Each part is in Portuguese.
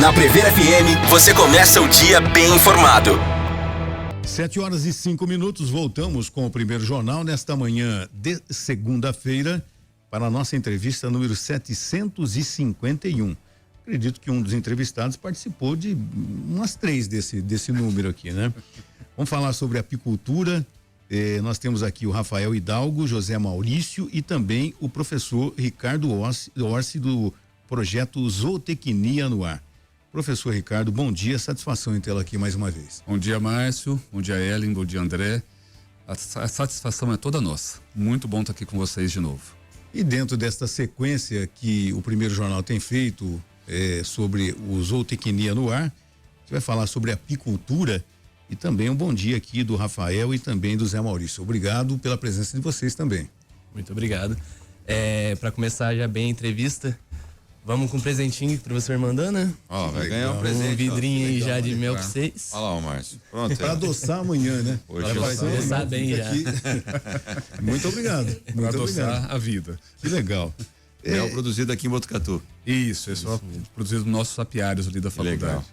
Na Prever FM, você começa o dia bem informado. 7h05, voltamos com o primeiro jornal nesta manhã de segunda-feira para a nossa entrevista número 751. Acredito que um dos entrevistados participou de umas 3 desse número aqui, né? Vamos falar sobre apicultura. Nós temos aqui o Rafael Hidalgo, José Maurício e também o professor Ricardo Orsi do projeto Zootecnia no Ar. Professor Ricardo, bom dia, satisfação em tê-lo aqui mais uma vez. Bom dia, Márcio, bom dia, Ellen, bom dia, André. A satisfação é toda nossa. Muito bom estar aqui com vocês de novo. E dentro desta sequência que o primeiro jornal tem feito sobre o Zootecnia no Ar, você vai falar sobre apicultura e também um bom dia aqui do Rafael e também do Zé Maurício. Obrigado pela presença de vocês também. Muito obrigado. Para começar já bem a entrevista, vamos com um presentinho que o professor mandou, né? Vai ganhar um presente. Um vidrinho aí já de legal. mel pra vocês. Olha lá, Márcio. Pronto. Para adoçar amanhã, né? Hoje vai começar bem já. Muito obrigado. Para adoçar a vida. Que legal. Mel produzido aqui em Botucatu. Isso, é só produzido nos nossos apiários ali da faculdade. Legal.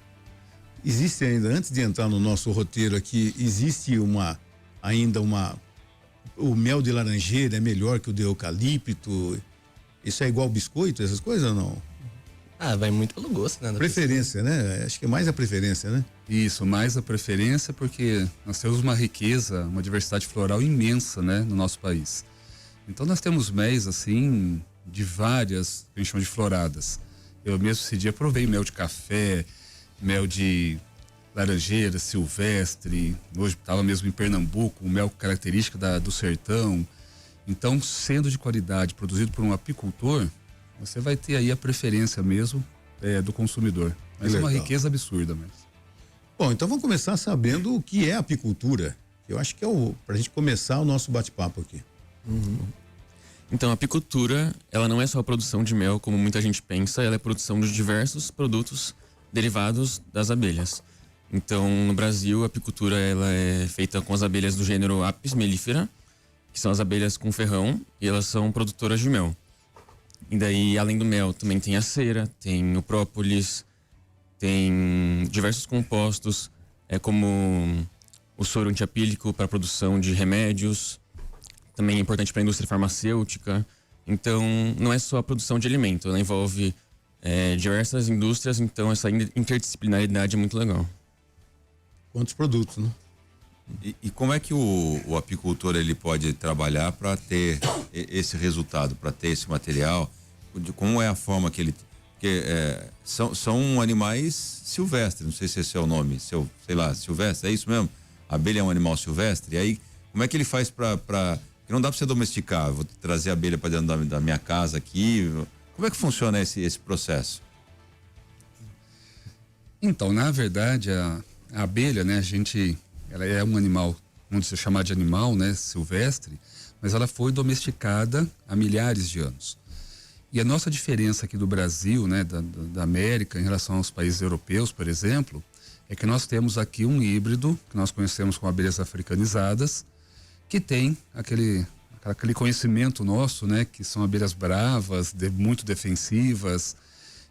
Existe ainda, antes de entrar no nosso roteiro aqui, existe o mel de laranjeira é melhor que o de eucalipto? Isso é igual biscoito, essas coisas ou não? Vai muito pelo gosto, né? Preferência, né? Acho que é mais a preferência, né? Isso, mais a preferência porque nós temos uma riqueza, uma diversidade floral imensa, né, no nosso país. Então nós temos méis assim de várias, que a gente chama de floradas. Eu mesmo esse dia provei mel de café, mel de laranjeira, silvestre, hoje estava mesmo em Pernambuco, um mel característica do sertão. Então, sendo de qualidade, produzido por um apicultor, você vai ter aí a preferência mesmo do consumidor. Mas é uma riqueza absurda mesmo. Bom, então vamos começar sabendo o que é apicultura. Eu acho que para a gente começar o nosso bate-papo aqui. Então, a apicultura, ela não é só a produção de mel, como muita gente pensa, ela é a produção de diversos produtos derivados das abelhas. Então, no Brasil, a apicultura ela é feita com as abelhas do gênero Apis mellifera, que são as abelhas com ferrão, e elas são produtoras de mel. E daí, além do mel, também tem a cera, tem o própolis, tem diversos compostos, como o soro antiapílico para a produção de remédios, também é importante para a indústria farmacêutica. Então, não é só a produção de alimento, ela envolve diversas indústrias, então essa interdisciplinaridade é muito legal. Quantos produtos, né? E como é que o apicultor ele pode trabalhar para ter esse resultado, para ter esse material? Como é a forma que ele... Porque são animais silvestres, não sei se esse é o nome, sei lá, silvestre, é isso mesmo? A abelha é um animal silvestre, e aí como é que ele faz para que não dá para você domesticar, vou trazer a abelha para dentro da minha casa aqui, como é que funciona esse processo? Então, na verdade, a abelha, né, ela é um animal, vamos se chamar de animal, né, silvestre, mas ela foi domesticada há milhares de anos. E a nossa diferença aqui do Brasil, né, da América, em relação aos países europeus, por exemplo, é que nós temos aqui um híbrido, que nós conhecemos como abelhas africanizadas, que tem aquele conhecimento nosso, né, que são abelhas bravas, muito defensivas.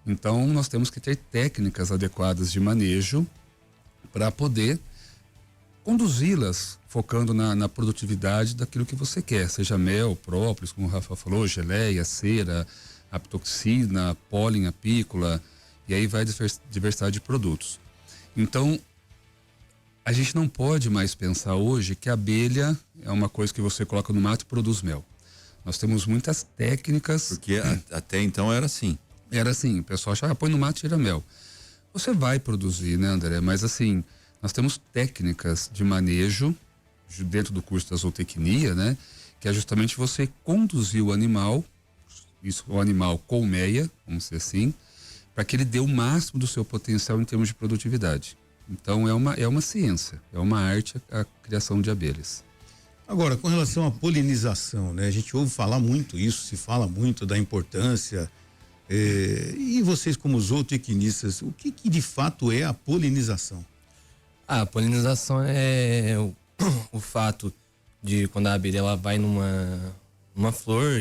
Então, nós temos que ter técnicas adequadas de manejo para poder conduzi-las, focando na produtividade daquilo que você quer, seja mel, própolis, como o Rafa falou, geleia, cera, apitoxina, pólen apícola, e aí vai diversidade de produtos. Então, a gente não pode mais pensar hoje que a abelha é uma coisa que você coloca no mato e produz mel. Nós temos muitas técnicas. Porque até então era assim. Era assim, o pessoal achava, põe no mato e tira mel. Você vai produzir, né, André? Mas assim, nós temos técnicas de manejo dentro do curso da zootecnia, né? Que é justamente você conduzir o animal colmeia, vamos dizer assim, para que ele dê o máximo do seu potencial em termos de produtividade. Então é uma ciência, é uma arte a criação de abelhas. Agora, com relação à polinização, né? A gente ouve falar muito isso, se fala muito da importância. E vocês, como zootecnistas, o que de fato é a polinização? A polinização é o fato de quando a abelha ela vai numa flor,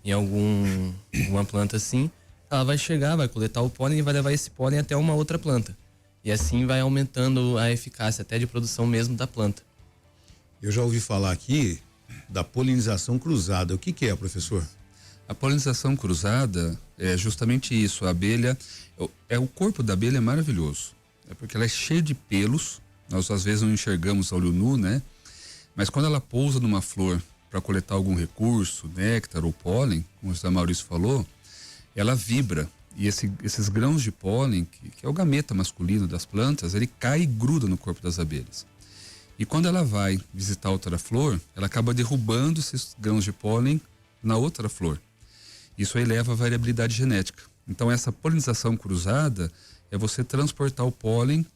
em alguma planta assim, ela vai chegar, vai coletar o pólen e vai levar esse pólen até uma outra planta. E assim vai aumentando a eficácia até de produção mesmo da planta. Eu já ouvi falar aqui da polinização cruzada. O que é, professor? A polinização cruzada é justamente isso. A abelha, o corpo da abelha é maravilhoso. É porque ela é cheia de pelos. Nós às vezes não enxergamos a olho nu, né? Mas quando ela pousa numa flor para coletar algum recurso, néctar ou pólen, como o José Maurício falou, ela vibra. E esses grãos de pólen, que é o gameta masculino das plantas, ele cai e gruda no corpo das abelhas. E quando ela vai visitar outra flor, ela acaba derrubando esses grãos de pólen na outra flor. Isso eleva a variabilidade genética. Então essa polinização cruzada é você transportar o pólen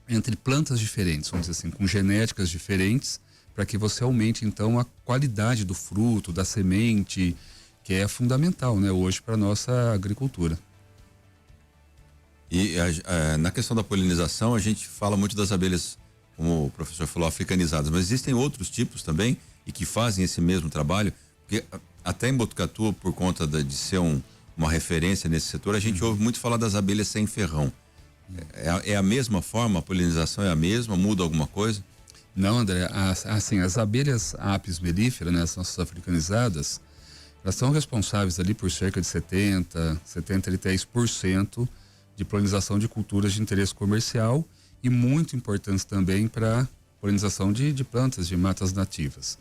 entre plantas diferentes, vamos dizer assim, com genéticas diferentes, para que você aumente então a qualidade do fruto, da semente, que é fundamental, né, hoje para nossa agricultura. E na questão da polinização, a gente fala muito das abelhas, como o professor falou, africanizadas, mas existem outros tipos também e que fazem esse mesmo trabalho, porque até em Botucatu, por conta de ser uma referência nesse setor, a gente ouve muito falar das abelhas sem ferrão. É a mesma forma, a polinização é a mesma, muda alguma coisa? Não, André, as abelhas apis mellifera, né, as nossas africanizadas, elas são responsáveis ali por cerca de 73% de polinização de culturas de interesse comercial e muito importantes também para polinização de plantas, de matas nativas.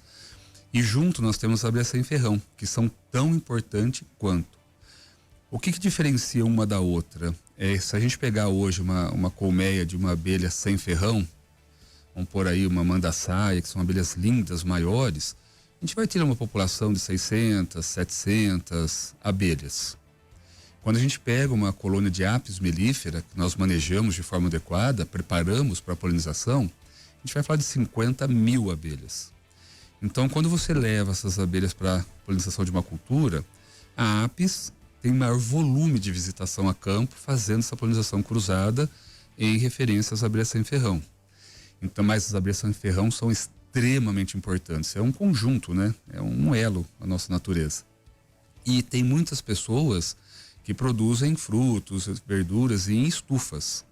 E junto nós temos as abelhas sem ferrão, que são tão importantes quanto. O que diferencia uma da outra? Se a gente pegar hoje uma colmeia de uma abelha sem ferrão, vamos pôr aí uma mandaçaia, que são abelhas lindas, maiores, a gente vai ter uma população de 600, 700 abelhas. Quando a gente pega uma colônia de apis mellifera, que nós manejamos de forma adequada, preparamos para a polinização, a gente vai falar de 50 mil abelhas. Então, quando você leva essas abelhas para a polinização de uma cultura, a apis tem maior volume de visitação a campo, fazendo essa polinização cruzada em referência às abelhas sem ferrão. Então, mas as abelhas sem ferrão são extremamente importantes. É um conjunto, né? É um elo na nossa natureza. E tem muitas pessoas que produzem frutos, verduras em estufas.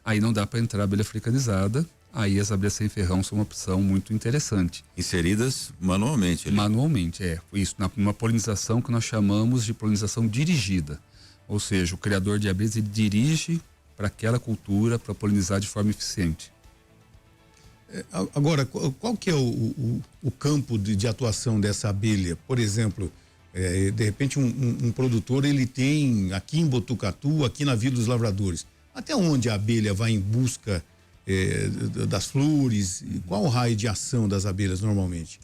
Aí não dá para entrar abelha africanizada. Aí as abelhas sem ferrão são uma opção muito interessante. Inseridas manualmente. Manualmente, isso, numa polinização que nós chamamos de polinização dirigida. Ou seja, o criador de abelhas ele dirige para aquela cultura para polinizar de forma eficiente. Agora, qual que é o campo de atuação dessa abelha? Por exemplo, de repente um produtor ele tem aqui em Botucatu, aqui na Vila dos Lavradores, até onde a abelha vai em busca das flores? Qual o raio de ação das abelhas normalmente?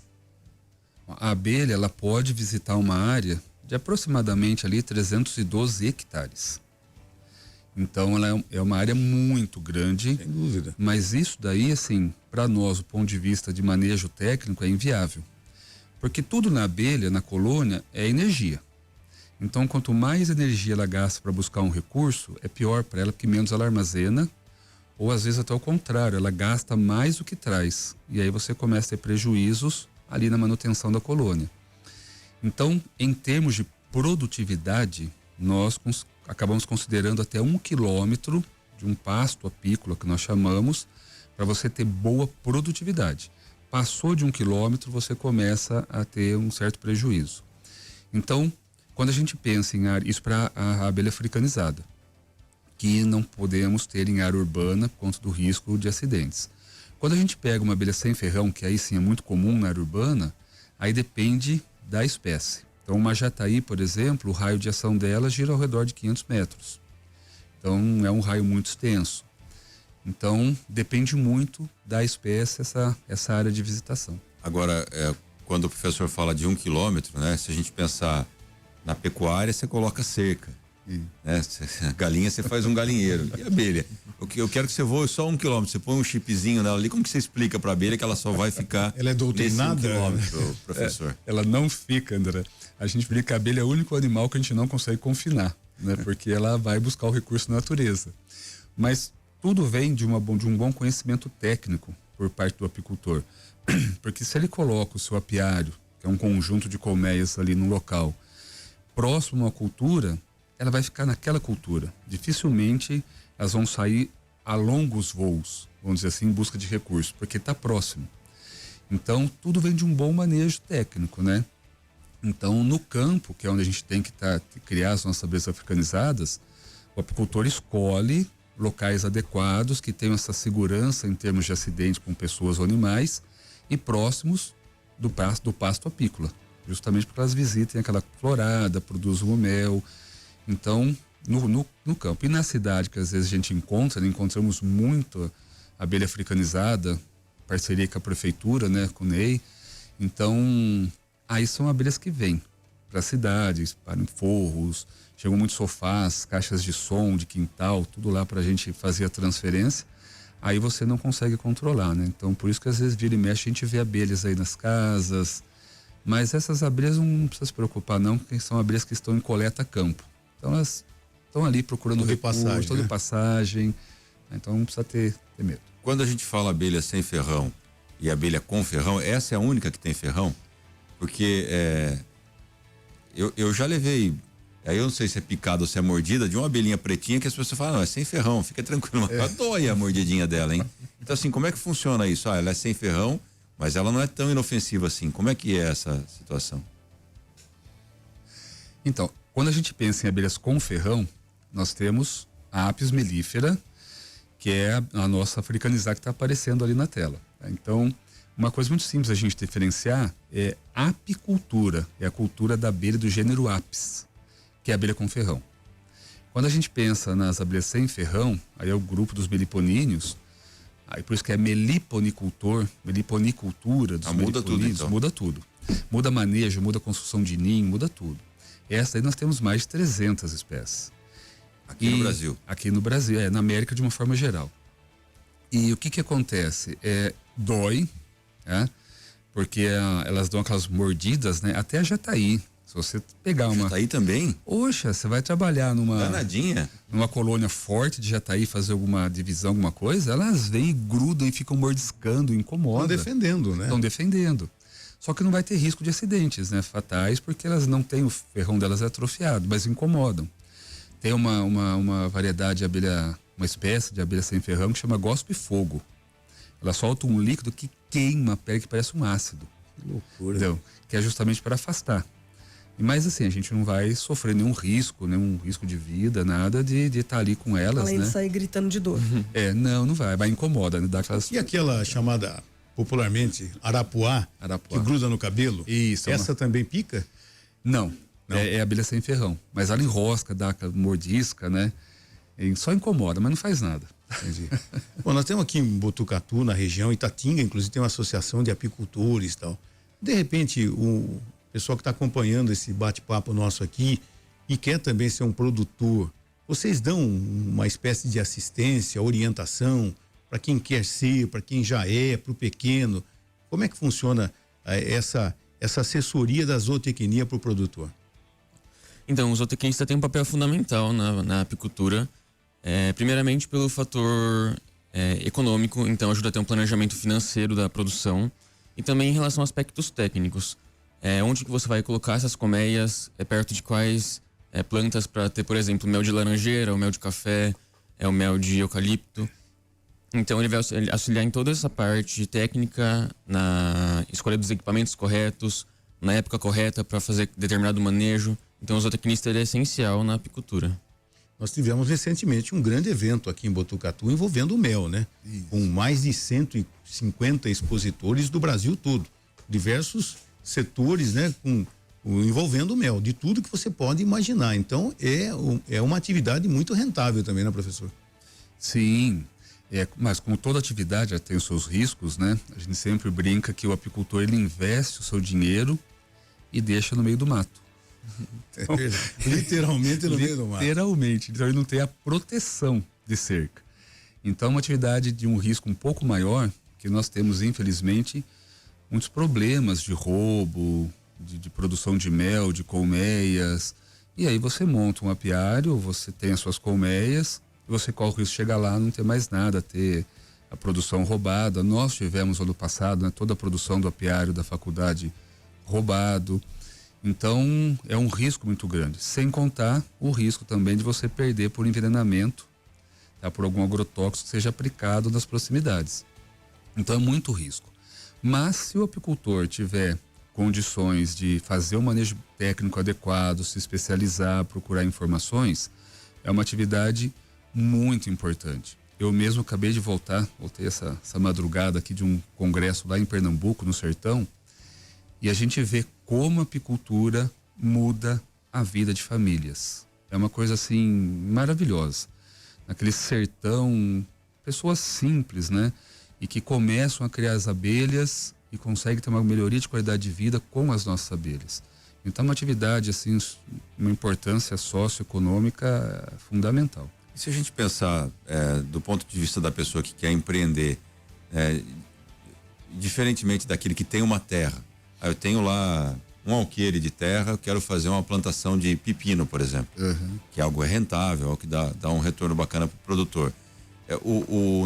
A abelha ela pode visitar uma área de aproximadamente ali 312 hectares. Então ela é uma área muito grande. Sem dúvida. Mas isso daí, assim, para nós, do ponto de vista de manejo técnico, é inviável. Porque tudo na abelha, na colônia, é energia. Então, quanto mais energia ela gasta para buscar um recurso, é pior para ela, porque menos ela armazena, ou às vezes até o contrário, ela gasta mais do que traz. E aí você começa a ter prejuízos ali na manutenção da colônia. Então, em termos de produtividade, nós acabamos considerando até 1 quilômetro de um pasto apícola, que nós chamamos, para você ter boa produtividade. Passou de 1 quilômetro, você começa a ter um certo prejuízo. Então, quando a gente pensa em área, isso para a abelha africanizada, que não podemos ter em área urbana por conta do risco de acidentes. Quando a gente pega uma abelha sem ferrão, que aí sim é muito comum na área urbana, aí depende da espécie. Então, uma jataí, por exemplo, o raio de ação dela gira ao redor de 500 metros. Então, é um raio muito extenso. Então, depende muito da espécie essa área de visitação. Agora, quando o professor fala de 1 quilômetro, né? Se a gente pensar na pecuária, você coloca cerca. Né? Galinha, você faz um galinheiro. E abelha? Eu quero que você voe só 1 quilômetro. Você põe um chipzinho nela ali. Como que você explica para a abelha que ela só vai ficar ela é doutrinada? nesse 1 quilômetro, professor? Ela não fica, André. A gente brinca que a abelha é o único animal que a gente não consegue confinar, né? Porque ela vai buscar o recurso na natureza. Mas tudo vem de um bom conhecimento técnico por parte do apicultor. Porque se ele coloca o seu apiário, que é um conjunto de colmeias ali no local, próximo à cultura, ela vai ficar naquela cultura. Dificilmente elas vão sair a longos voos, vamos dizer assim, em busca de recursos, porque está próximo. Então, tudo vem de um bom manejo técnico, né? Então, no campo, que é onde a gente tem que criar as nossas abelhas africanizadas, o apicultor escolhe locais adequados, que tenham essa segurança em termos de acidentes com pessoas ou animais, e próximos do pasto apícola, justamente porque elas visitem aquela florada, produzam o mel. Então, no campo. E na cidade, que às vezes a gente encontra, né, encontramos muito abelha africanizada, parceria com a prefeitura, né, com o NEI. Então, aí são abelhas que vêm para a cidade, para forros, chegam muitos sofás, caixas de som, de quintal, tudo lá para a gente fazer a transferência. Aí você não consegue controlar, né? Então, por isso que às vezes vira e mexe, a gente vê abelhas aí nas casas, mas essas abelhas não precisa se preocupar não, porque são abelhas que estão em coleta a campo. Então, elas estão ali procurando recursos, toda passagem, então não precisa ter medo. Quando a gente fala abelha sem ferrão e abelha com ferrão, essa é a única que tem ferrão? Porque eu já levei, aí eu não sei se é picada ou se é mordida, de uma abelhinha pretinha que as pessoas falam, não, é sem ferrão, fica tranquilo, mas dói a mordidinha dela, hein? Então assim, como é que funciona isso? Ela é sem ferrão, mas ela não é tão inofensiva assim. Como é que é essa situação? Então, quando a gente pensa em abelhas com ferrão, nós temos a Apis mellifera, que é a nossa africanizada que está aparecendo ali na tela. Tá? Então, uma coisa muito simples a gente diferenciar é apicultura, é a cultura da abelha do gênero Apis, que é a abelha com ferrão. Quando a gente pensa nas abelhas sem ferrão, aí é o grupo dos meliponíneos, aí por isso que é meliponicultura dos muda tudo, então. Muda tudo. Muda manejo, muda construção de ninho, muda tudo. Essa aí nós temos mais de 300 espécies. Aqui no Brasil? Aqui no Brasil, na América de uma forma geral. E o que acontece? Dói, né? Porque elas dão aquelas mordidas, né? Até a jataí. Se você pegar uma... Jataí também? Oxa, você vai trabalhar danadinha. Numa colônia forte de jataí, fazer alguma divisão, alguma coisa, elas vêm e grudam e ficam mordiscando, incomodam. Estão defendendo, né? Estão defendendo. Só que não vai ter risco de acidentes, né? Fatais, porque elas não têm o ferrão delas atrofiado, mas incomodam. Tem uma variedade de abelha, uma espécie de abelha sem ferrão que chama gospe-fogo. Ela solta um líquido que queima a pele, que parece um ácido. Que loucura. Entendeu? Que é justamente para afastar. Mas assim, a gente não vai sofrer nenhum risco de vida, nada de estar ali com elas, além né? de sair gritando de dor. Não vai incomoda, né? Dá aquelas... E aquela chamada popularmente arapuá, que gruda no cabelo? Isso. Essa também pica? Não. É abelha sem ferrão. Mas ela enrosca, dá aquela mordisca, né? E só incomoda, mas não faz nada. Entendi. Bom, nós temos aqui em Botucatu, na região, Itatinga, inclusive tem uma associação de apicultores e tal. De repente, o pessoal que está acompanhando esse bate-papo nosso aqui e quer também ser um produtor, vocês dão uma espécie de assistência, orientação para quem quer ser, para quem já é, para o pequeno? Como é que funciona essa assessoria da zootecnia para o produtor? Então, o zootecnista tem um papel fundamental na apicultura, primeiramente pelo fator econômico, então ajuda a ter um planejamento financeiro da produção e também em relação a aspectos técnicos. Onde que você vai colocar essas colmeias, perto de quais plantas para ter, por exemplo, mel de laranjeira, o mel de café, o mel de eucalipto. Então ele vai auxiliar em toda essa parte técnica, na escolha dos equipamentos corretos, na época correta para fazer determinado manejo. Então o zootecnista é essencial na apicultura. Nós tivemos recentemente um grande evento aqui em Botucatu envolvendo o mel, né? Isso. Com mais de 150 expositores do Brasil todo. Diversos setores, né? Envolvendo o mel, de tudo que você pode imaginar. Então é uma atividade muito rentável também, né, professor? Sim. Mas como toda atividade tem os seus riscos, né? A gente sempre brinca que o apicultor ele investe o seu dinheiro e deixa no meio do mato. Então, literalmente no meio do mato. Literalmente. Então ele não tem a proteção de cerca. Então uma atividade de um risco um pouco maior, que nós temos infelizmente muitos problemas de roubo, de produção de mel, de colmeias. E aí você monta um apiário, você tem as suas colmeias, e você corre o risco de chegar lá, não ter mais nada, ter a produção roubada. Nós tivemos ano passado, né, toda a produção do apiário da faculdade roubado. Então, é um risco muito grande. Sem contar o risco também de você perder por envenenamento, tá, por algum agrotóxico que seja aplicado nas proximidades. Então, é muito risco. Mas, se o apicultor tiver condições de fazer um manejo técnico adequado, se especializar, procurar informações, é uma atividade muito importante. Eu mesmo acabei de voltei essa madrugada aqui de um congresso lá em Pernambuco, no sertão, e a gente vê como a apicultura muda a vida de famílias. É uma coisa assim maravilhosa. Naquele sertão, pessoas simples, né? E que começam a criar as abelhas e conseguem ter uma melhoria de qualidade de vida com as nossas abelhas. Então, é uma atividade assim, uma importância socioeconômica fundamental. E se a gente pensar do ponto de vista da pessoa que quer empreender, diferentemente daquele que tem uma terra, eu tenho lá um alqueire de terra, eu quero fazer uma plantação de pepino, por exemplo, que é algo rentável, algo que dá um retorno bacana para o produtor.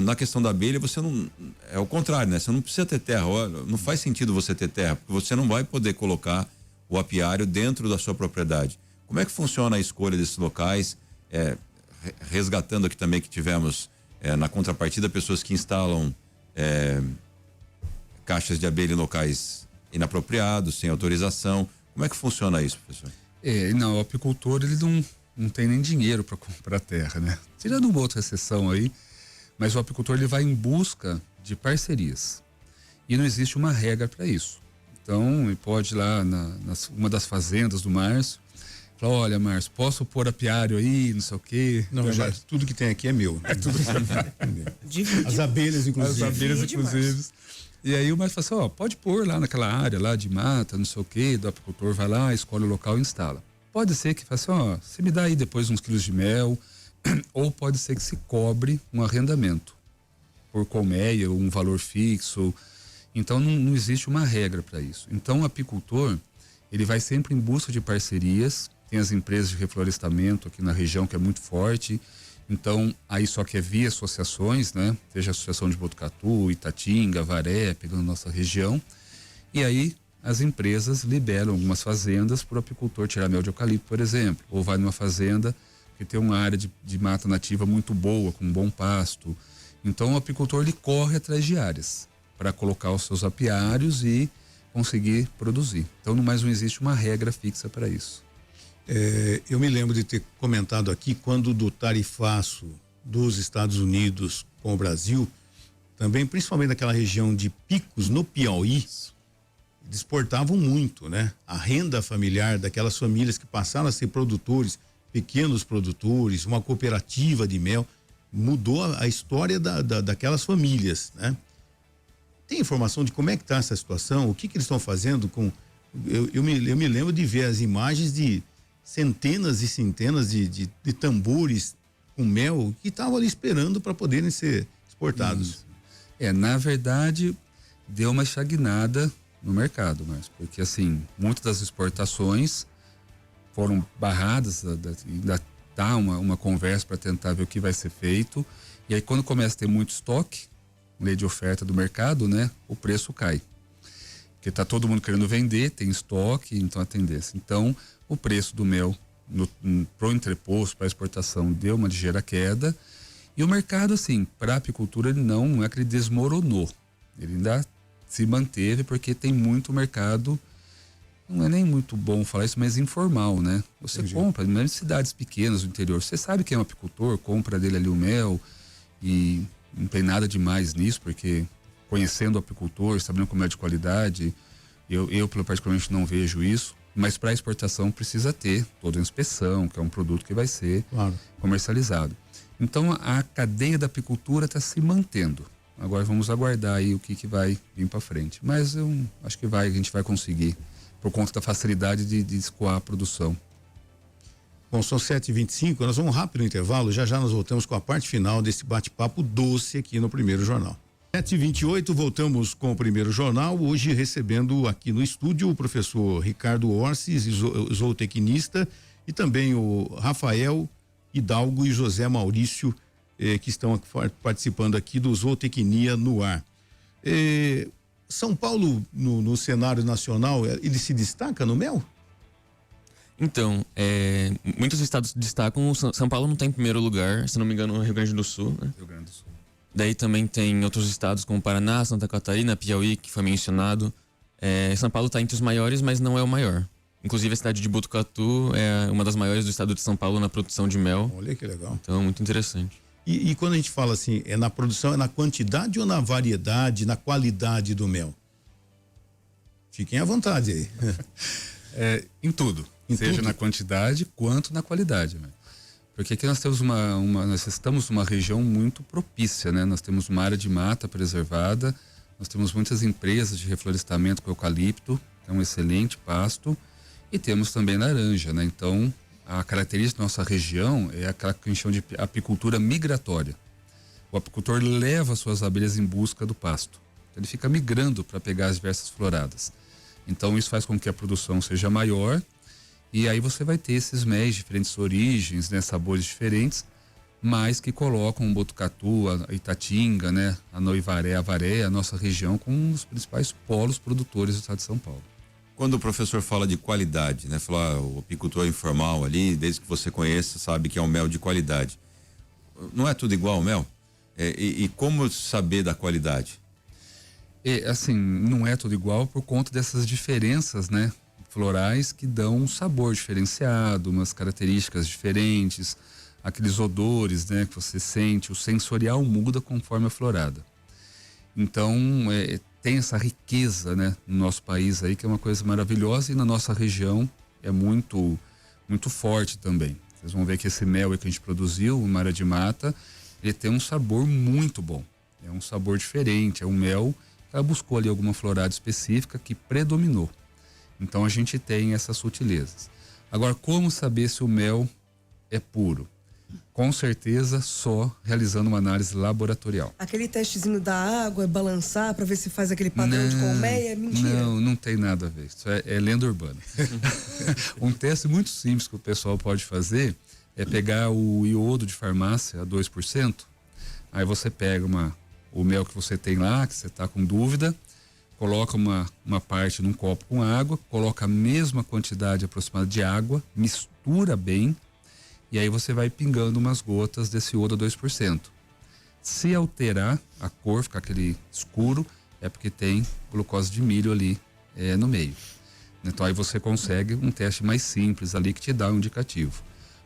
Na questão da abelha, você não. É o contrário, né? Você não precisa ter terra. Não faz sentido você ter terra, porque você não vai poder colocar o apiário dentro da sua propriedade. Como é que funciona a escolha desses locais? Resgatando aqui também que tivemos na contrapartida pessoas que instalam caixas de abelha em locais inapropriados, sem autorização. Como é que funciona isso, professor? Não, o apicultor ele não tem nem dinheiro para comprar terra, né? Tirando uma outra exceção aí, mas o apicultor ele vai em busca de parcerias e não existe uma regra para isso. Então ele pode ir lá uma das fazendas do Márcio, falar, olha, Márcio, posso pôr apiário aí, não sei o quê. Não, já tudo que tem aqui é meu. É tudo meu. As abelhas, inclusive. As abelhas, inclusive. E aí o Márcio fala assim, pode pôr lá naquela área lá de mata, não sei o quê, do apicultor vai lá, escolhe o local e instala. Pode ser que faça assim, você me dá aí depois uns quilos de mel, ou pode ser que se cobre um arrendamento por colmeia, um valor fixo. Então não existe uma regra para isso. Então o apicultor, ele vai sempre em busca de parcerias, tem as empresas de reflorestamento aqui na região que é muito forte, então aí só que é via associações, né? Seja a Associação de Botucatu, Itatinga, Varé, pegando nossa região, e aí as empresas liberam algumas fazendas para o apicultor tirar mel de eucalipto, por exemplo, ou vai numa fazenda que tem uma área de mata nativa muito boa, com um bom pasto. Então o apicultor ele corre atrás de áreas para colocar os seus apiários e conseguir produzir. Então não existe uma regra fixa para isso. Eu me lembro de ter comentado aqui quando do tarifaço dos Estados Unidos com o Brasil, também principalmente naquela região de Picos, no Piauí, eles exportavam muito, né? A renda familiar daquelas famílias que passaram a ser produtores, pequenos produtores, uma cooperativa de mel, mudou a história daquelas famílias, né? Tem informação de como é que está essa situação, o que eles estão fazendo com... Eu me lembro de ver as imagens de centenas e centenas de tambores com mel que estavam ali esperando para poderem ser exportados. Na verdade, deu uma estagnada no mercado, mas porque assim, muitas das exportações foram barradas, ainda tá uma conversa para tentar ver o que vai ser feito, e aí quando começa a ter muito estoque, lei de oferta do mercado, né, o preço cai. Porque tá todo mundo querendo vender, tem estoque, então a tendência. Então, o preço do mel pro entreposto, para exportação, deu uma ligeira queda. E o mercado, assim, para apicultura, ele não é que ele desmoronou. Ele ainda se manteve, porque tem muito mercado, não é nem muito bom falar isso, mas informal, né? Você Entendi. compra, mesmo em cidades pequenas do interior, você sabe quem é um apicultor, compra dele ali o mel, e não tem nada demais nisso, porque conhecendo o apicultor, sabendo como é de qualidade, eu particularmente não vejo isso, mas para exportação precisa ter toda a inspeção, que é um produto que vai ser comercializado. Então a cadeia da apicultura está se mantendo. Agora vamos aguardar aí o que vai vir para frente. Mas eu acho que a gente vai conseguir, por conta da facilidade de escoar a produção. Bom, são 7h25, nós vamos um rápido intervalo, já nós voltamos com a parte final desse bate-papo doce aqui no Primeiro Jornal. 7h28, voltamos com o Primeiro Jornal, hoje recebendo aqui no estúdio o professor Ricardo Orsis, zootecnista, e também o Rafael Hidalgo e José Maurício, que estão participando aqui do Zootecnia no Ar. São Paulo, no cenário nacional, ele se destaca no mel? Então, muitos estados destacam, São Paulo não está em primeiro lugar, se não me engano, o Rio Grande do Sul, né? Rio Grande do Sul. Daí também tem outros estados como Paraná, Santa Catarina, Piauí, que foi mencionado. São Paulo está entre os maiores, mas não é o maior. Inclusive a cidade de Botucatu é uma das maiores do estado de São Paulo na produção de mel. Olha que legal. Então, muito interessante. E quando a gente fala assim, é na produção, é na quantidade ou na variedade, na qualidade do mel? Fiquem à vontade aí. Em tudo. Seja tudo? na quantidade quanto na qualidade, né? Porque aqui nós temos nós estamos numa região muito propícia, né? Nós temos uma área de mata preservada, nós temos muitas empresas de reflorestamento com eucalipto, que é um excelente pasto, e temos também laranja, né? Então, a característica da nossa região é aquela que a gente chama de apicultura migratória. O apicultor leva suas abelhas em busca do pasto. Então, ele fica migrando para pegar as diversas floradas. Então, isso faz com que a produção seja maior, e aí você vai ter esses méis de diferentes origens, né, sabores diferentes, mas que colocam o Botucatu, a Itatinga, né, a Noivaré, a Avaré, a nossa região, como um dos principais polos produtores do estado de São Paulo. Quando o professor fala de qualidade, né? Falar o apicultor informal ali, desde que você conheça, sabe que é um mel de qualidade. Não é tudo igual o mel? E como saber da qualidade? Assim, não é tudo igual por conta dessas diferenças, né, florais que dão um sabor diferenciado, umas características diferentes, aqueles odores, né, que você sente, o sensorial muda conforme a florada. Então, tem essa riqueza, né, no nosso país aí, que é uma coisa maravilhosa, e na nossa região é muito, muito forte também. Vocês vão ver que esse mel que a gente produziu, uma área de mata, ele tem um sabor muito bom. É um sabor diferente, é um mel que ela buscou ali alguma florada específica que predominou. Então a gente tem essas sutilezas. Agora, como saber se o mel é puro? Com certeza só realizando uma análise laboratorial. Aquele testezinho da água, balançar para ver se faz aquele padrão de colmeia, é mentira. Não tem nada a ver. Isso é lenda urbana. Um teste muito simples que o pessoal pode fazer é pegar o iodo de farmácia a 2%. Aí você pega o mel que você tem lá, que você está com dúvida, coloca uma parte num copo com água, coloca a mesma quantidade aproximada de água, mistura bem, e aí você vai pingando umas gotas desse iodo a 2%. Se alterar a cor, ficar aquele escuro, é porque tem glucose de milho ali no meio. Então aí você consegue um teste mais simples ali que te dá um indicativo.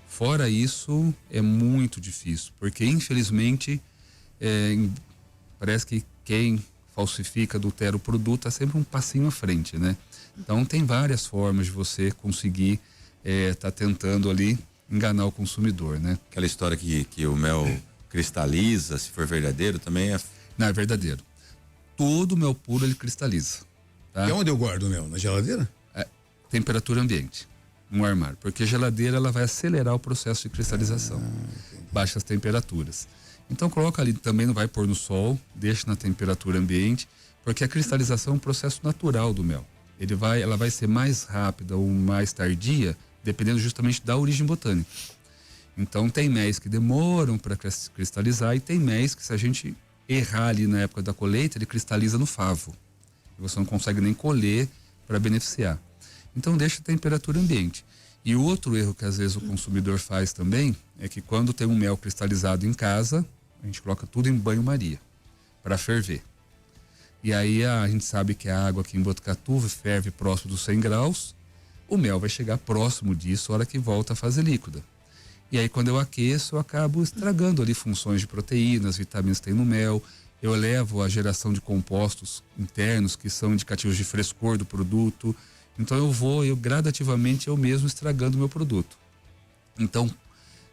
Fora isso, é muito difícil, porque infelizmente parece que quem falsifica, adultera o produto está sempre um passinho à frente, né? Então tem várias formas de você conseguir tá tentando ali enganar o consumidor, né? Aquela história que o mel cristaliza, se for verdadeiro, também é... Não, é verdadeiro. Todo mel puro ele cristaliza. Tá? E onde eu guardo o mel? Na geladeira? Temperatura ambiente, no armário. Porque a geladeira ela vai acelerar o processo de cristalização. Baixas temperaturas. Então coloca ali, também não vai pôr no sol, deixa na temperatura ambiente, porque a cristalização é um processo natural do mel. Ela vai ser mais rápida ou mais tardia, dependendo justamente da origem botânica. Então tem méis que demoram para cristalizar e tem méis que, se a gente errar ali na época da colheita, ele cristaliza no favo. E você não consegue nem colher para beneficiar. Então deixa a temperatura ambiente. E outro erro que às vezes o consumidor faz também é que quando tem um mel cristalizado em casa, a gente coloca tudo em banho-maria para ferver. E aí a gente sabe que a água aqui em Botucatu ferve próximo dos 100 graus, o mel vai chegar próximo disso a hora que volta a fase líquida. E aí quando eu aqueço, eu acabo estragando ali funções de proteínas, vitaminas que tem no mel, eu elevo a geração de compostos internos que são indicativos de frescor do produto. Então eu gradativamente eu mesmo estragando o meu produto. Então,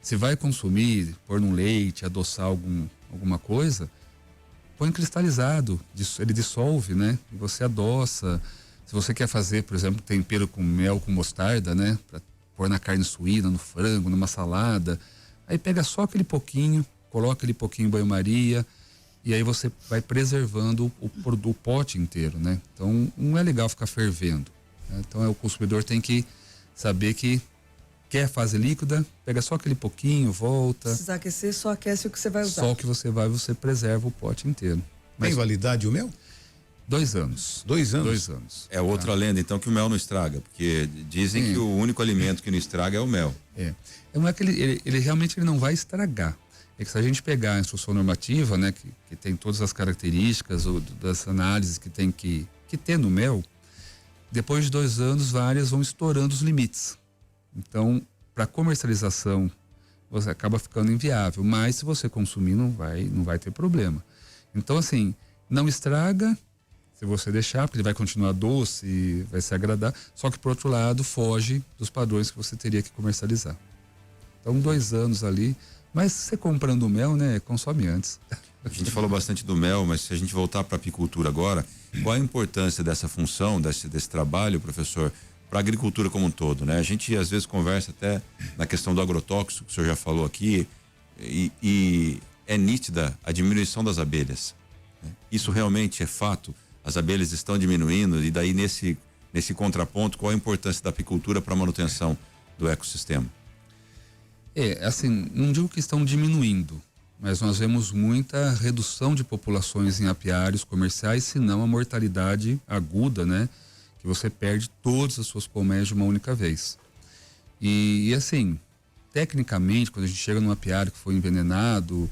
se vai consumir, pôr num leite, adoçar alguma coisa, põe cristalizado, ele dissolve, né? E você adoça. Se você quer fazer, por exemplo, tempero com mel, com mostarda, né? Pra pôr na carne suína, no frango, numa salada. Aí pega só aquele pouquinho, coloca aquele pouquinho em banho-maria, e aí você vai preservando o pote inteiro, né? Então, não é legal ficar fervendo. Né? Então, o consumidor tem que saber que quer fase líquida, pega só aquele pouquinho, volta. Se precisar aquecer, só aquece o que você vai usar. Só o que você preserva o pote inteiro. Tem validade o mel? 2 anos. 2 anos? 2 anos. É outra lenda, então, que o mel não estraga, porque dizem que o único alimento que não estraga é o mel. Não é que ele realmente não vai estragar. É que se a gente pegar a instrução normativa, né, que tem todas as características das análises que tem que ter no mel, depois de 2 anos, várias vão estourando os limites. Então, para comercialização, você acaba ficando inviável. Mas se você consumir, não vai ter problema. Então, assim, não estraga se você deixar, porque ele vai continuar doce, vai se agradar. Só que, por outro lado, foge dos padrões que você teria que comercializar. Então, 2 anos ali. Mas você comprando mel, né, consome antes. A gente falou bastante do mel, mas se a gente voltar para a apicultura agora, qual a importância dessa função, desse trabalho, professor, para a agricultura como um todo, né? A gente às vezes conversa até na questão do agrotóxico, que o senhor já falou aqui, e é nítida a diminuição das abelhas, né? Isso realmente é fato? As abelhas estão diminuindo, e daí nesse contraponto, qual a importância da apicultura para a manutenção do ecossistema? Assim, não digo que estão diminuindo, mas nós vemos muita redução de populações em apiários comerciais, senão a mortalidade aguda, né? Que você perde todas as suas colmeias de uma única vez. E assim, tecnicamente, quando a gente chega num apiário que foi envenenado,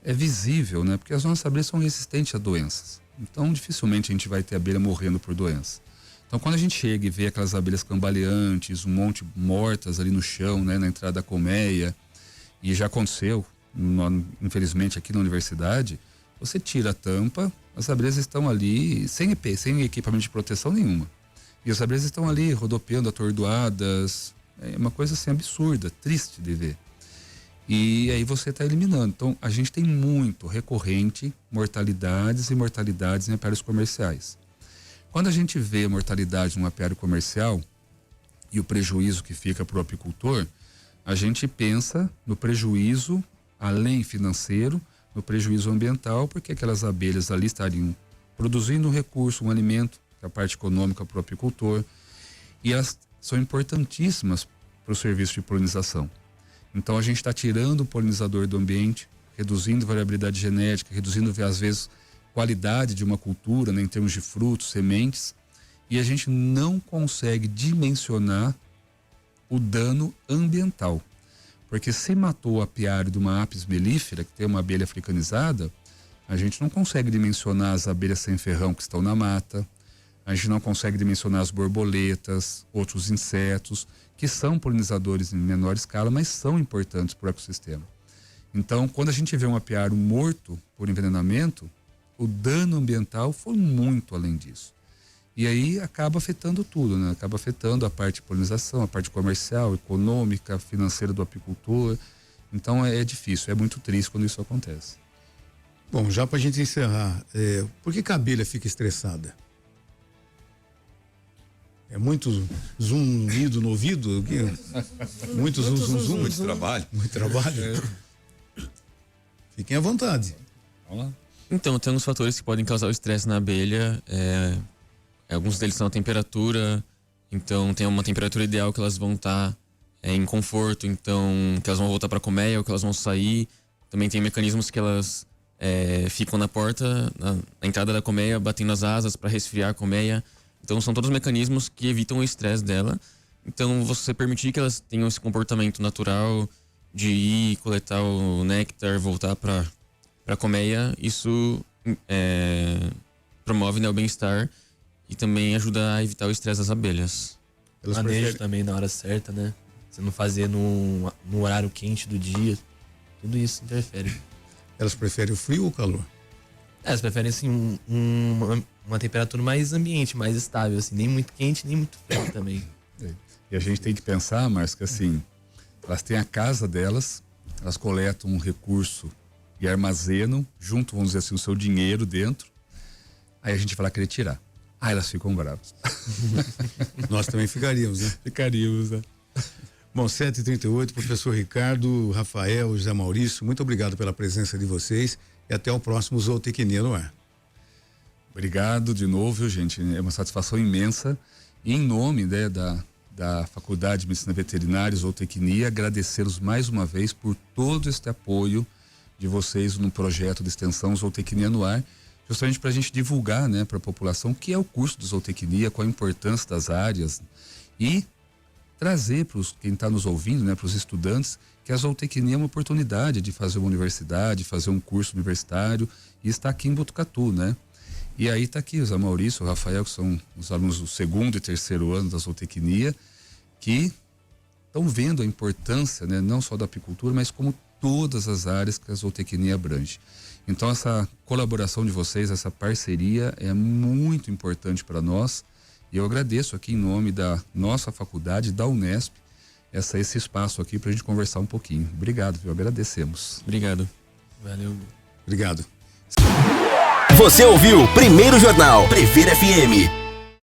é visível, né? Porque as nossas abelhas são resistentes a doenças. Então, dificilmente a gente vai ter abelha morrendo por doença. Então, quando a gente chega e vê aquelas abelhas cambaleantes, um monte mortas ali no chão, né, na entrada da colmeia, e já aconteceu, infelizmente, aqui na universidade, você tira a tampa, as abelhas estão ali sem equipamento de proteção nenhuma. E as abelhas estão ali rodopiando, atordoadas. É uma coisa assim absurda, triste de ver. E aí você está eliminando. Então, a gente tem muito recorrente mortalidades e mortalidades em apiários comerciais. Quando a gente vê a mortalidade num apiário comercial e o prejuízo que fica para o apicultor, a gente pensa no prejuízo, além financeiro, no prejuízo ambiental, porque aquelas abelhas ali estariam produzindo um recurso, um alimento, que é a parte econômica para o apicultor, e elas são importantíssimas para o serviço de polinização. Então a gente está tirando o polinizador do ambiente, reduzindo variabilidade genética, reduzindo às vezes qualidade de uma cultura, né, em termos de frutos, sementes, e a gente não consegue dimensionar o dano ambiental. Porque se matou o apiário de uma apis mellifera, que tem uma abelha africanizada, a gente não consegue dimensionar as abelhas sem ferrão que estão na mata, a gente não consegue dimensionar as borboletas, outros insetos, que são polinizadores em menor escala, mas são importantes para o ecossistema. Então, quando a gente vê um apiário morto por envenenamento, o dano ambiental foi muito além disso. E aí acaba afetando tudo, né? Acaba afetando a parte de polinização, a parte comercial, econômica, financeira do apicultor. Então é difícil, é muito triste quando isso acontece. Bom, já para a gente encerrar, por que a abelha fica estressada? É muito zumbido no ouvido? Muito zum. Muito trabalho. Muito trabalho. Fiquem à vontade. Vamos lá. Então, tem alguns fatores que podem causar o estresse na abelha. Alguns deles são a temperatura. Então, tem uma temperatura ideal que elas vão estar em conforto. Então, que elas vão voltar para a colmeia ou que elas vão sair. Também tem mecanismos que elas ficam na porta, na entrada da colmeia, batendo as asas para resfriar a colmeia. Então, são todos mecanismos que evitam o estresse dela. Então, você permitir que elas tenham esse comportamento natural de ir coletar o néctar, voltar para a colmeia, isso promove, né, o bem-estar e também ajuda a evitar o estresse das abelhas. Manejo também na hora certa, né? Você não fazer no horário quente do dia, tudo isso interfere. Elas preferem o frio ou o calor? Elas preferem, assim, uma temperatura mais ambiente, mais estável, assim, nem muito quente, nem muito frio também. E a gente tem que pensar, Márcio, que assim, elas têm a casa delas, elas coletam um recurso e armazenam, junto, vamos dizer assim, o seu dinheiro dentro, aí a gente vai lá querer tirar. Aí elas ficam bravas. Nós também ficaríamos, né? Ficaríamos, né? Bom, 7h38, professor Ricardo, Rafael, José Maurício, muito obrigado pela presença de vocês e até o próximo Zootecnia no Ar. Obrigado de novo, viu, gente? É uma satisfação imensa. E em nome, né, da Faculdade de Medicina Veterinária e Zootecnia, agradecê-los mais uma vez por todo este apoio de vocês no projeto de extensão Zootecnia no Ar, justamente para a gente divulgar, né, para a população o que é o curso de zootecnia, qual a importância das áreas e trazer para quem está nos ouvindo, né, para os estudantes, que a zootecnia é uma oportunidade de fazer uma universidade, fazer um curso universitário e está aqui em Botucatu, né? E aí está aqui o Zé Maurício, o Rafael, que são os alunos do 2º e 3º ano da zootecnia, que estão vendo a importância, né, não só da apicultura, mas como todas as áreas que a zootecnia abrange. Então essa colaboração de vocês, essa parceria é muito importante para nós e eu agradeço aqui em nome da nossa faculdade, da Unesp, esse espaço aqui para a gente conversar um pouquinho. Obrigado, viu? Agradecemos. Obrigado. Valeu. Obrigado. Você ouviu Primeiro Jornal Previr FM.